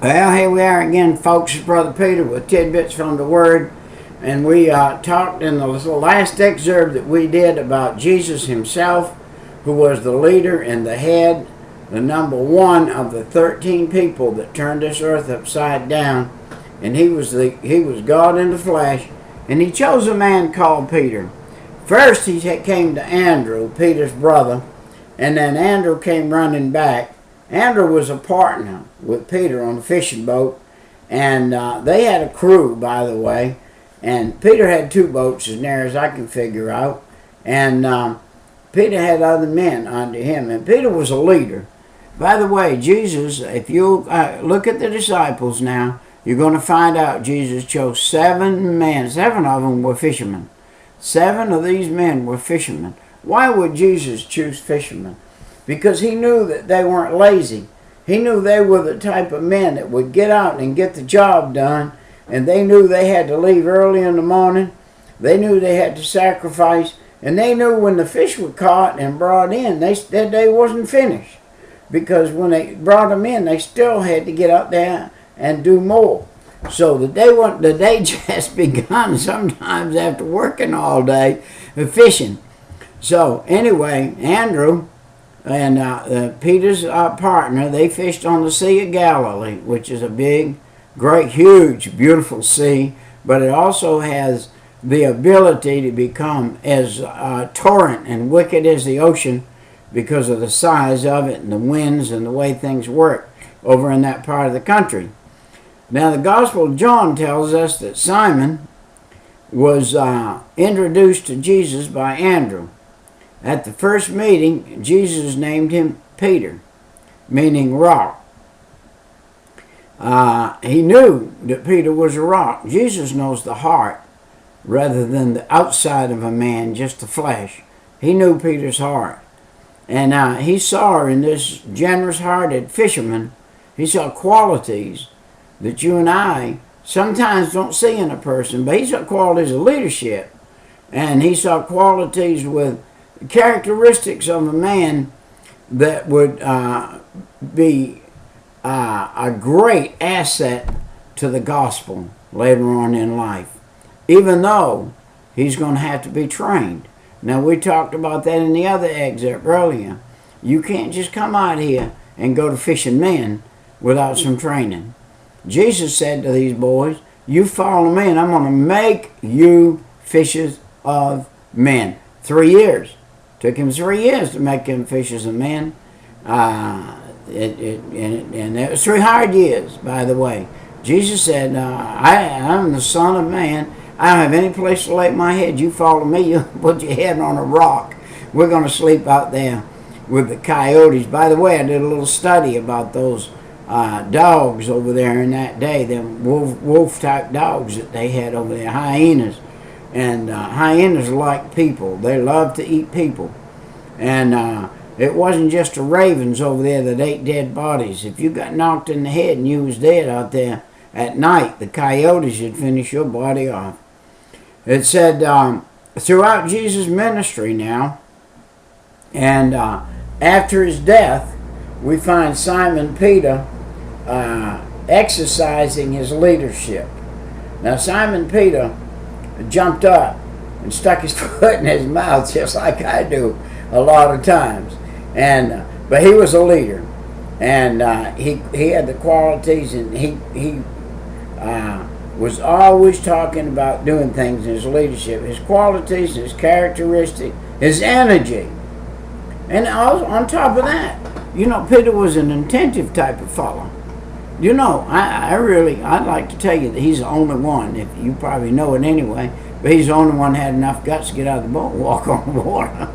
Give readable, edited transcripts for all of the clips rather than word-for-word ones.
Well, here we are again, folks. It's Brother Peter with tidbits from the Word. And we talked in the last excerpt that we did about Jesus himself, who was the leader and the head, the number one of the 13 people that turned this earth upside down. And he was God in the flesh. And he chose a man called Peter. First he came to Andrew, Peter's brother. And then Andrew came running back. Andrew was a partner with Peter on the fishing boat, and they had a crew, by the way, and Peter had 2 boats as near as I can figure out, and Peter had other men under him, and Peter was a leader. By the way, Jesus, if you look at the disciples now, you're going to find out Jesus chose 7 men. 7 of them were fishermen. 7 of these men were fishermen. Why would Jesus choose fishermen? Because he knew that they weren't lazy. He knew they were the type of men that would get out and get the job done, and they knew they had to leave early in the morning. They knew they had to sacrifice, and they knew when the fish were caught and brought in, that day wasn't finished. Because when they brought them in, they still had to get up there and do more. So the day just begun sometimes after working all day fishing. So anyway, Andrew and Peter's partner, they fished on the Sea of Galilee, which is a big, great, huge, beautiful sea, but it also has the ability to become as torrent and wicked as the ocean because of the size of it and the winds and the way things work over in that part of the country. Now, the Gospel of John tells us that Simon was introduced to Jesus by Andrew. At the first meeting, Jesus named him Peter, meaning rock. He knew that Peter was a rock. Jesus knows the heart rather than the outside of a man, just the flesh. He knew Peter's heart. And he saw in this generous-hearted fisherman, he saw qualities that you and I sometimes don't see in a person, but he saw qualities of leadership. And he saw qualities with characteristics of a man that would be a great asset to the gospel later on in life, even though he's going to have to be trained. Now, we talked about that in the other excerpt earlier. You can't just come out here and go to fishing men without some training. Jesus said to these boys, you follow me and I'm going to make you fishers of men. 3 years. Took him 3 years to make them fishers of men. And it was 3 hard years, by the way. Jesus said, I'm the Son of Man. I don't have any place to lay my head. You follow me, you put your head on a rock. We're going to sleep out there with the coyotes. By the way, I did a little study about those dogs over there in that day, them wolf-type dogs that they had over there, hyenas. And hyenas are like people. They love to eat people. And it wasn't just the ravens over there that ate dead bodies. If you got knocked in the head and you was dead out there at night, the coyotes would finish your body off. It said throughout Jesus' ministry now, and after his death, we find Simon Peter exercising his leadership. Now, Simon Peter jumped up and stuck his foot in his mouth just like I do a lot of times, and but he was a leader, and he had the qualities, and he was always talking about doing things in his leadership, his qualities, his characteristics, his energy, and on top of that, you know, Peter was an attentive type of fellow. You know, I'd like to tell you that he's the only one, if you probably know it anyway, but he's the only one that had enough guts to get out of the boat and walk on the water.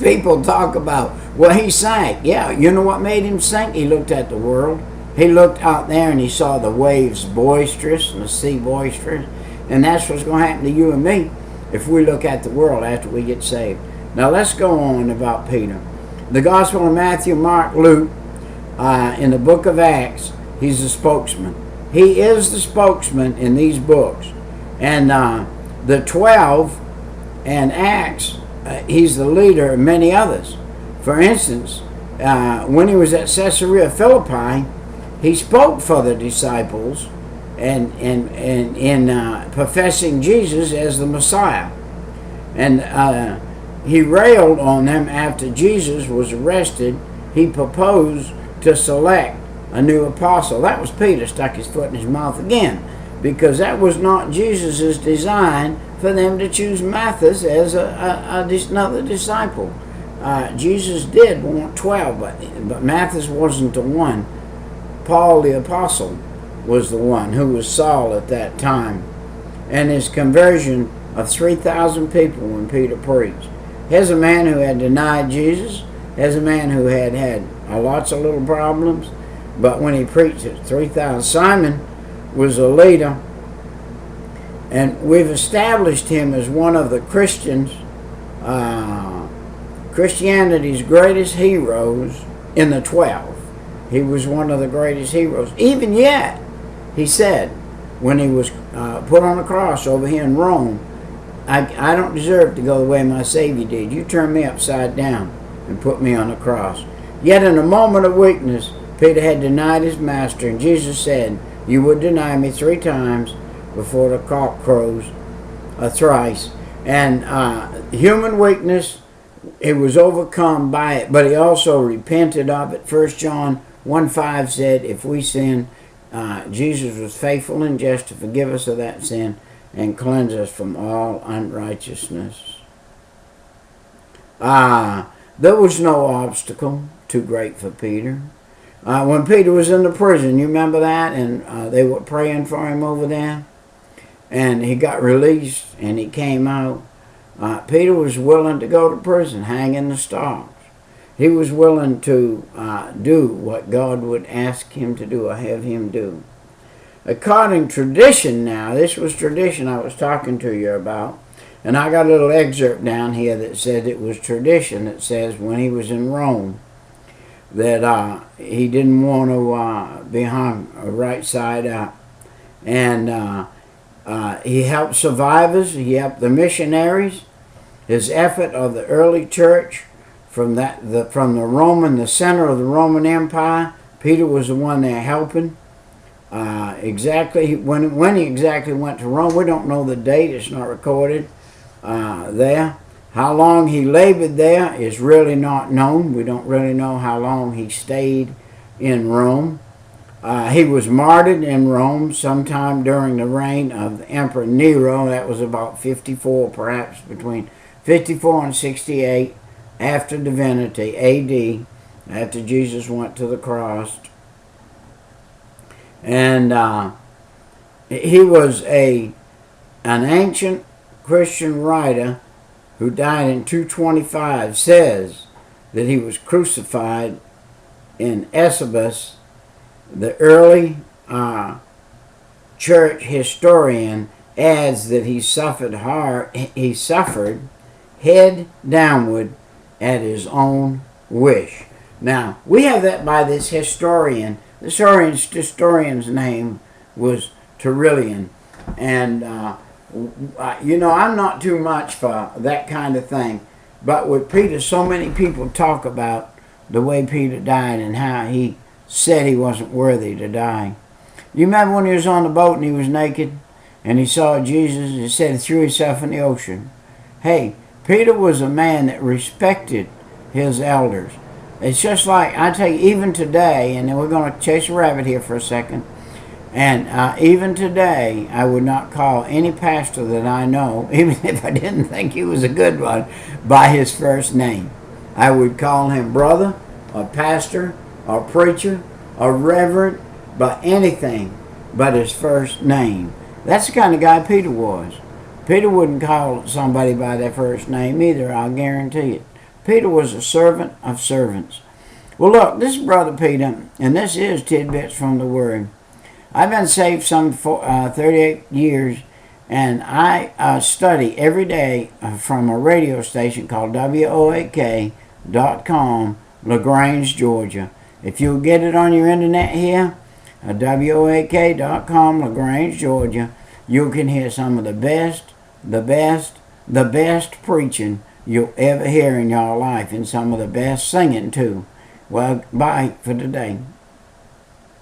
People talk about, well, he sank. Yeah, you know what made him sink? He looked at the world. He looked out there and he saw the waves boisterous and the sea boisterous. And that's what's going to happen to you and me if we look at the world after we get saved. Now let's go on about Peter. The Gospel of Matthew, Mark, Luke, in the book of Acts, he's the spokesman. He is the spokesman in these books. And the 12 and Acts, he's the leader of many others. For instance, when he was at Caesarea Philippi, he spoke for the disciples and in professing Jesus as the Messiah. And he railed on them after Jesus was arrested. He proposed to select a new apostle. That was Peter, stuck his foot in his mouth again, because that was not Jesus' design for them to choose Matthias as another disciple. Jesus did want 12, but Matthias wasn't the one. Paul the apostle was the one, who was Saul at that time, and his conversion of 3,000 people when Peter preached. Here's a man who had denied Jesus. Here's a man who had lots of little problems, but when he preached it, 3,000. Simon was a leader, and we've established him as one of the Christianity's greatest heroes in the 12. He was one of the greatest heroes. Even yet, he said, when he was put on the cross over here in Rome, I don't deserve to go the way my Savior did. You turned me upside down and put me on the cross. Yet in a moment of weakness, Peter had denied his master, and Jesus said, you would deny me 3 times before the cock crows thrice. And human weakness, he was overcome by it, but he also repented of it. 1 John 1:5 said, if we sin, Jesus was faithful and just to forgive us of that sin and cleanse us from all unrighteousness. There was no obstacle too great for Peter. When Peter was in the prison, you remember that? And they were praying for him over there. And he got released and he came out. Peter was willing to go to prison, hang in the stocks. He was willing to do what God would ask him to do or have him do. According to tradition now, this was tradition I was talking to you about, and I got a little excerpt down here that said it was tradition that says when he was in Rome that he didn't want to be hung right side up. And he helped survivors, he helped the missionaries. His effort of the early church from the center of the Roman Empire, Peter was the one there helping. Exactly when he exactly went to Rome, we don't know the date. It's not recorded there. How long he labored there is really not known. We don't really know how long he stayed in Rome. He was martyred in Rome sometime during the reign of the Emperor Nero. That was about 54, perhaps between 54 and 68 after divinity, A.D., after Jesus went to the cross. And he was an ancient Christian writer who died in 225, says that he was crucified in Eusebius. The early church historian adds that he suffered head downward at his own wish. Now, we have that by this historian. This historian's name was Tertullian. And, I'm not too much for that kind of thing. But with Peter, so many people talk about the way Peter died and how he said he wasn't worthy to die. You remember when he was on the boat and he was naked and he saw Jesus? He said he threw himself in the ocean. Hey, Peter was a man that respected his elders. It's just like, I tell you, even today, and then we're going to chase a rabbit here for a second, and even today, I would not call any pastor that I know, even if I didn't think he was a good one, by his first name. I would call him brother, or pastor, or preacher, or reverend, but anything but his first name. That's the kind of guy Peter was. Peter wouldn't call somebody by their first name either, I'll guarantee it. Peter was a servant of servants. Well, look, this is Brother Peter, and this is Tidbits from the Word. I've been saved some 38 years, and I study every day from a radio station called WOAK.com, LaGrange, Georgia. If you'll get it on your internet here, WOAK.com, LaGrange, Georgia, you can hear some of the best preaching you'll ever hear in your life, and some of the best singing too. Well, bye for today.